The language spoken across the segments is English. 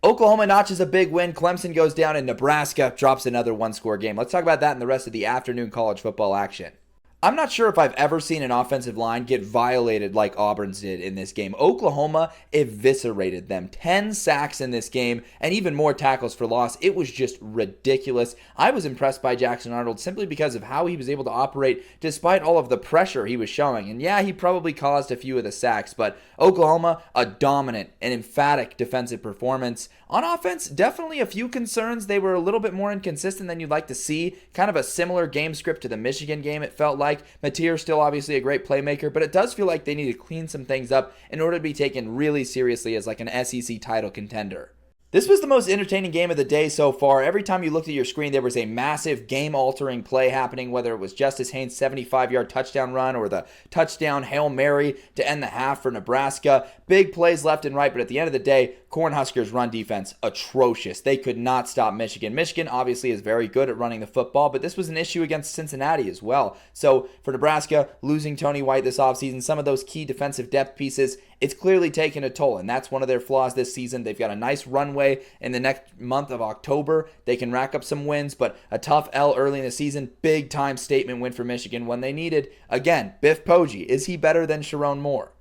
Oklahoma notches a big win. Clemson goes down, and Nebraska drops another one-score game. Let's talk about that in the rest of the afternoon college football action. I'm not sure if I've ever seen an offensive line get violated like Auburn's did in this game. Oklahoma eviscerated them. 10 sacks in this game and even more tackles for loss. It was just ridiculous. I was impressed by Jackson Arnold simply because of how he was able to operate despite all of the pressure he was showing. And yeah, he probably caused a few of the sacks, but Oklahoma, a dominant and emphatic defensive performance. On offense, definitely a few concerns. They were a little bit more inconsistent than you'd like to see. Kind of a similar game script to the Michigan game, it felt like. Mateer still obviously a great playmaker, but it does feel like they need to clean some things up in order to be taken really seriously as like an SEC title contender. This was the most entertaining game of the day so far. Every time you looked at your screen, there was a massive game-altering play happening, whether it was Justice Haynes' 75-yard touchdown run or the touchdown Hail Mary to end the half for Nebraska. Big plays left and right, but at the end of the day, Cornhuskers' run defense, atrocious. They could not stop Michigan. Michigan obviously is very good at running the football, but this was an issue against Cincinnati as well. So for Nebraska, losing Tony White this offseason, some of those key defensive depth pieces, it's clearly taken a toll, and that's one of their flaws this season. They've got a nice runway in the next month of October. They can rack up some wins, but a tough L early in the season, big-time statement win for Michigan when they needed. Again, Biff Poggi, is he better than Sharon Moore?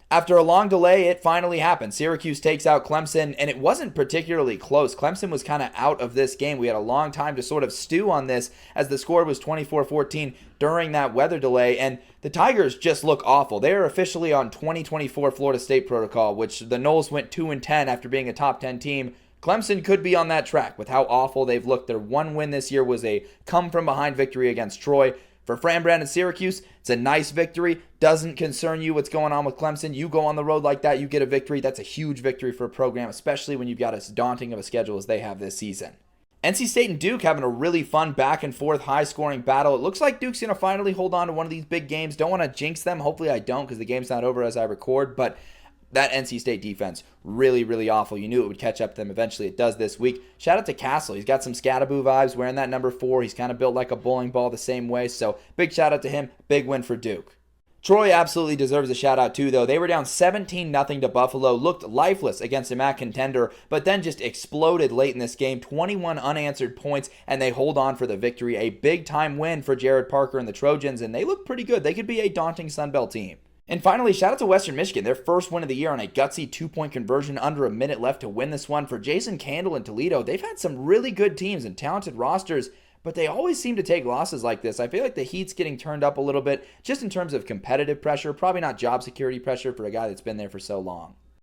After a long delay, it finally happened. Syracuse takes out Clemson, and it wasn't particularly close. Clemson was kind of out of this game. We had a long time to sort of stew on this as the score was 24-14 during that weather delay, and the Tigers just look awful. They are officially on 2024 Florida State protocol, which the Noles went 2-10 after being a top 10 team. Clemson could be on that track with how awful they've looked. Their one win this year was a come-from-behind victory against Troy. For Fran Brand and Syracuse, it's a nice victory. Doesn't concern you what's going on with Clemson. You go on the road like that, you get a victory. That's a huge victory for a program, especially when you've got as daunting of a schedule as they have this season. NC State and Duke having a really fun back-and-forth high-scoring battle. It looks like Duke's going to finally hold on to one of these big games. Don't want to jinx them. Hopefully I don't because the game's not over as I record, but that NC State defense, really, really awful. You knew it would catch up to them eventually. It does this week. Shout out to Castle. He's got some Scattaboo vibes, wearing that number 4. He's kind of built like a bowling ball the same way, so big shout out to him. Big win for Duke. Troy absolutely deserves a shout out too, though. They were down 17-0 to Buffalo, looked lifeless against a MAC contender, but then just exploded late in this game. 21 unanswered points, and they hold on for the victory. A big-time win for Jared Parker and the Trojans, and they look pretty good. They could be a daunting Sun Belt team. And finally, shout out to Western Michigan, their first win of the year on a gutsy 2-point conversion under a minute left to win this one. For Jason Candle and Toledo, they've had some really good teams and talented rosters, but they always seem to take losses like this. I feel like the heat's getting turned up a little bit just in terms of competitive pressure, probably not job security pressure for a guy that's been there for so long.